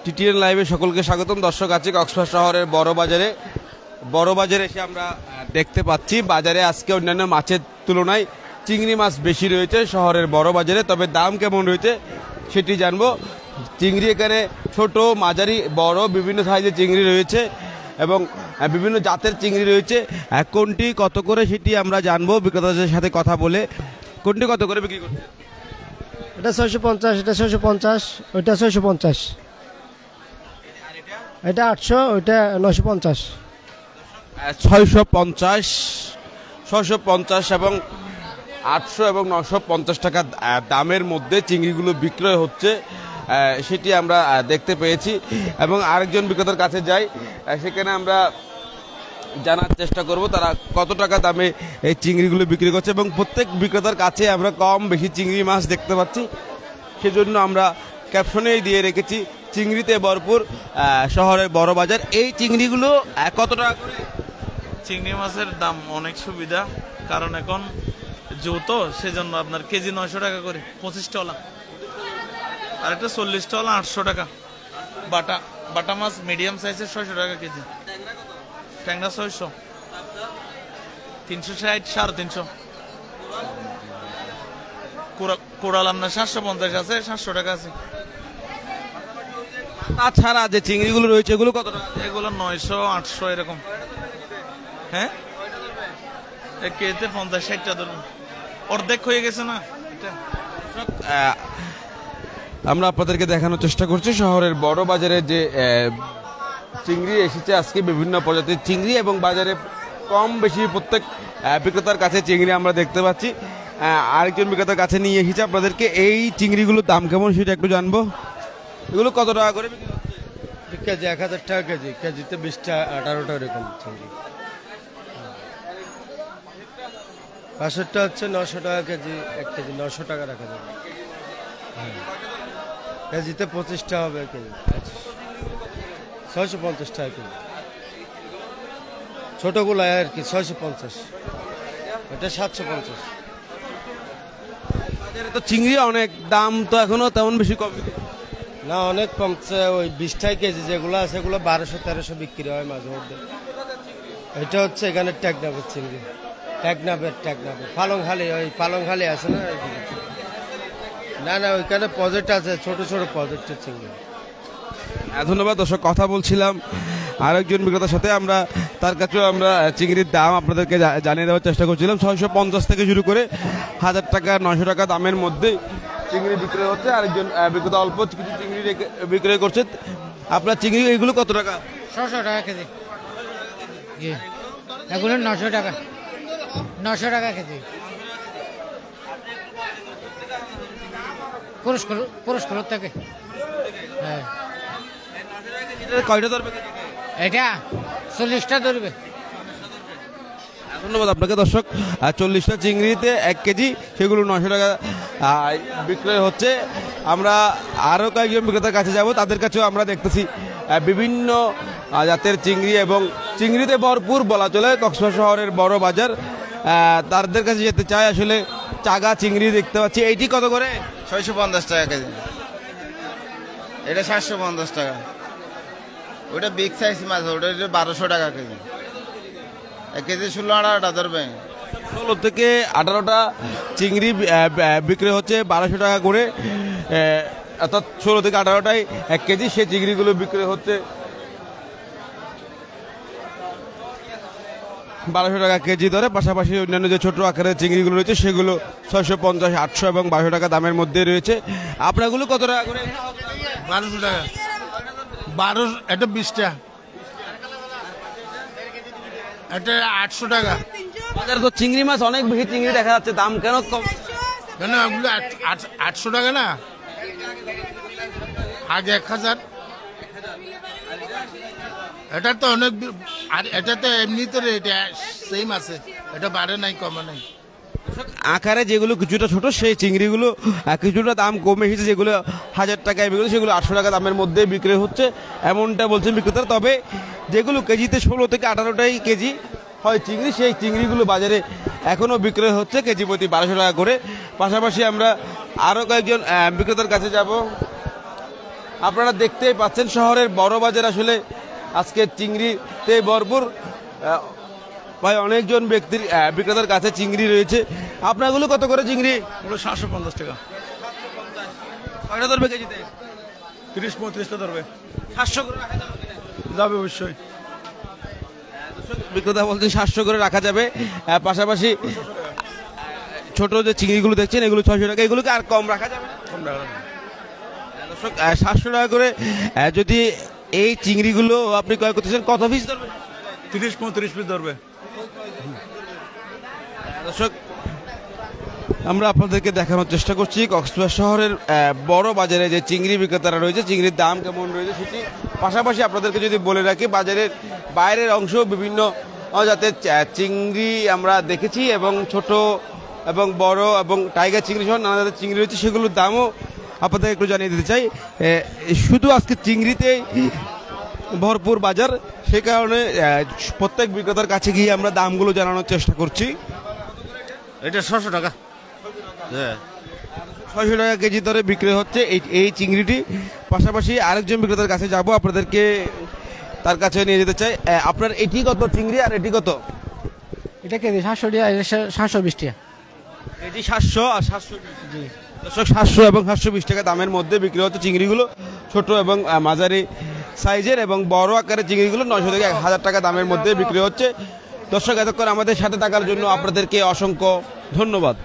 TTN লাইভে সকলকে স্বাগতম। দর্শক, আছি কক্সবাজার শহরের বড় বাজারে এসে আমরা দেখতে পাচ্ছি বাজারে আজকে অন্যান্য মাছের তুলনায় চিংড়ি মাছ বেশি রয়েছে শহরের বড় বাজারে। তবে দাম কেমন রয়েছে সেটি জানবো। চিংড়ি এখানে ছোট, মাঝারি, বড় বিভিন্ন সাইজের চিংড়ি রয়েছে এবং বিভিন্ন জাতের চিংড়ি রয়েছে। কোনটি কত করে সেটি আমরা জানবো বিক্রেতাদের সাথে কথা বলে। কোনটি কত করে বিক্রি করছে? এটা 650, এটা 650, ওইটা 650, এটা 800, ওইটা 950। 650 এবং 800 এবং 950 টাকা দামের মধ্যে চিংড়িগুলো বিক্রয় হচ্ছে, সেটি আমরা দেখতে পেয়েছি। এবং আরেকজন বিক্রেতার কাছে যাই, সেখানে আমরা জানার চেষ্টা করব তারা কত টাকা দামে এই চিংড়িগুলো বিক্রি করছে। এবং প্রত্যেক বিক্রেতার কাছে আমরা কম বেশি চিংড়ি মাছ দেখতে পাচ্ছি, সেজন্য আমরা ক্যাপশনেই দিয়ে রেখেছি চিংড়িতে ভরপুর শহরের বড় বাজার। এই চিংড়িগুলো কত টাকা করে? চিংড়ি মাছের দাম অনেক সুবিধা, কারণ এখন যৌথ, সেজন্য আপনার কেজি 900 টাকা করে 25 টলা, আর একটা 40 টলা 800 টাকা। বাটা মাছ মিডিয়াম সাইজের 600 টাকা কেজি। ট্যাংরা 600, 360, 350। কোড়াল আপনার 750 আছে, 700 টাকা আছে। তাছাড়া যে চিংড়িগুলো রয়েছে এগুলো কত টাকা? এগুলো 900, 800 এরকম। হ্যাঁ, এক কেজিতে 50-60টা ধরুন, অর্ধেক হয়ে গেছে না এটা। আমরা আপনাদেরকে দেখানোর চেষ্টা করছি শহরের বড় বাজারে যে চিংড়ি এসেছে আজকে, বিভিন্ন প্রজাতির চিংড়ি এবং বাজারে কম বেশি প্রত্যেক বিক্রেতার কাছে চিংড়ি আমরা দেখতে পাচ্ছি। আরেকজন বিক্রেতার কাছে নিয়ে এসেছে আপনাদেরকে। এই চিংড়িগুলোর দাম কেমন সেটা একটু জানবো। এগুলো কত টাকা করে বিক্রি হচ্ছে? কেজি 1000 টাকা কেজি, কেজিতে 20টা 18টা এরকম চিংড়ি। 65টা হচ্ছে 900 টাকা কেজি, 1 কেজি 900 টাকা রাখা যাবে। কেজিতে 25টা হবে কেজি, 650 টাকা কেজি। ছোটগুলো আর কি 650, এটা 750। বাজারে তো চিংড়ি অনেক দাম, তো এখনো তেমন বেশি কম না, অনেক কমছে। ওই 20 টাকা কেজি যেগুলো আছে সেগুলো 1200-1300 বিক্রি হয় মাঝে মধ্যে। এটা হচ্ছে এখানে টেকনাফের চিংড়ি, টেকনাফের পালংখালি, ওই পালংখালি আছে না? না না, ওইখানে প্রজেক্ট আছে, ছোট ছোট প্রজেক্টের চিংড়ি। ধন্যবাদ। দর্শক, কথা বলছিলাম আরেকজন বিক্রেতার সাথে, আমরা তার কাছেও আমরা চিংড়ির দাম আপনাদেরকে জানিয়ে দেওয়ার চেষ্টা করছিলাম। 650 থেকে শুরু করে 1000 টাকা, 900 টাকা দামের মধ্যে চিংড়ি বিক্রয় হচ্ছে। আরেকজন বিক্রেতা অল্প কিছু চিংড়ি বিক্রয় করছে। আপনার চিংড়ি এইগুলো কত টাকা? 600 টাকা কেজি। এগুলো 900 টাকা, 900 টাকা কেজি। পুরস্কার থেকে। হ্যাঁ, কয়টা ধরবে? এটা 40টা ধরবে। ধন্যবাদ আপনাকে। দর্শক, 40টা চিংড়িতে 1 কেজি, সেগুলো 900 টাকা বিক্রয় হচ্ছে। আমরা আরও কয়েকজন বিক্রেতার কাছে যাব, তাদের কাছেও আমরা দেখতেছি বিভিন্ন জাতের চিংড়ি এবং চিংড়িতে ভরপুর বলা চলে কক্সবাজার শহরের বড় বাজার। তাদের কাছে যেতে চাই। আসলে চাগা চিংড়ি দেখতে পাচ্ছি। এইটি কত করে? 650 টাকা কেজি। এটা 750 টাকা। ওইটা বিগ সাইজ মাছ, ওটা 1200 টাকা কেজি। 1 কেজি 16-18টা ধরবে। 16 থেকে 18টা চিংড়ি বিক্রি হচ্ছে 1200 টাকা করে, অর্থাৎ 16 থেকে 18টাই 1 কেজি। সে চিংড়িগুলো বিক্রি হচ্ছে 1200 টাকা কেজি ধরে। পাশাপাশি অন্যান্য যে ছোট আকারের চিংড়িগুলো রয়েছে সেগুলো 650, 800 এবং 1200 টাকা দামের মধ্যে রয়েছে। আপনাগুলো কত টাকা করে? 1200 টাকা। 12, এটা 20টা, এটা 800 টাকা। বাজারে তো চিংড়ি মাছ অনেক বেশি চিংড়ি দেখা যাচ্ছে, দাম কেন কম? কেন এগুলো 800 টাকা না, আগে 1000। এটা তো অনেক, আর এটা তো এমনিতে রেট সেম আছে, এটা বাড়ে নাই কমে নাই। আকারে যেগুলো কিছুটা ছোট সেই চিংড়িগুলো কিছুটা দাম কমে এসেছে, যেগুলো 1000 টাকায় বিক্রি, সেগুলো 800 টাকা দামের মধ্যে বিক্রি হচ্ছে, এমনটা বলছেন বিক্রেতারা। তবে যেগুলো কেজিতে 16 থেকে 18টাই কেজি হয় চিংড়ি, সেই চিংড়িগুলো বাজারে এখনও বিক্রয় হচ্ছে কেজি প্রতি 1200 টাকা করে। পাশাপাশি আমরা আরও কয়েকজন বিক্রেতার কাছে যাব। আপনারা দেখতেই পাচ্ছেন শহরের বড় বাজার আসলে আজকে চিংড়িতে ভরপুর। প্রায় অনেকজন ব্যক্তির বিক্রেতার কাছে চিংড়ি রয়েছে। আপনাগুলো কত করে চিংড়ি? 750 টাকা। কয়টা ধরবে কেজিতে? 30-35টা ধরবে। 700 করে রাখা যাবে কিনা? যাবে অবশ্যই। বিক্রেতা বলছেন 700 করে রাখা যাবে। পাশাপাশি ছোট যে চিংড়িগুলো দেখছেন এগুলো 600 টাকা, এগুলোকে আর কম রাখা যাবে? কম টাকা। দর্শক 700 টাকা করে যদি এই চিংড়িগুলো আপনি ক্রয় করতেছেন কত পিস ধরবে? 30-35 পিস ধরবে। দর্শক আমরা আপনাদেরকে দেখানোর চেষ্টা করছি কক্সবাজার শহরের বড় বাজারে যে চিংড়ি বিক্রেতারা রয়েছে চিংড়ির দাম কেমন রয়েছে সেটি। পাশাপাশি আপনাদেরকে যদি বলে রাখি বাজারের বাইরের অংশ বিভিন্ন জাতের চিংড়ি আমরা দেখেছি এবং ছোট এবং বড় এবং টাইগার চিংড়ি সহ নানা জাতের চিংড়ি রয়েছে, সেগুলোর দামও আপনাদের একটু জানিয়ে দিতে চাই। শুধু আজকে চিংড়িতেই ভরপুর বাজার, সে কারণে প্রত্যেক বিক্রেতার কাছে গিয়ে আমরা দামগুলো জানানোর চেষ্টা করছি। এটা 600 টাকা। হ্যাঁ 600 টাকা কেজি দরে বিক্রি হচ্ছে এই চিংড়িটি। পাশাপাশি আরেকজন বিক্রেতার কাছে যাব, আপনাদেরকে তার কাছে নিয়ে যেতে চাই। আপনার এটি কত চিংড়ি আর এটি কত? এটা কেজি 700 টাকা, 720 টাকা। এটি 700 আর 720। দর্শক 700 এবং 720 টাকা দামের মধ্যে বিক্রি হচ্ছে চিংড়িগুলো। ছোট এবং মাঝারি সাইজের এবং বড় আকারের চিংড়িগুলো 900 থেকে 1000 টাকা দামের মধ্যে বিক্রি হচ্ছে। দর্শক এতক্ষণ আমাদের সাথে থাকার জন্য আপনাদেরকে অসংখ্য ধন্যবাদ।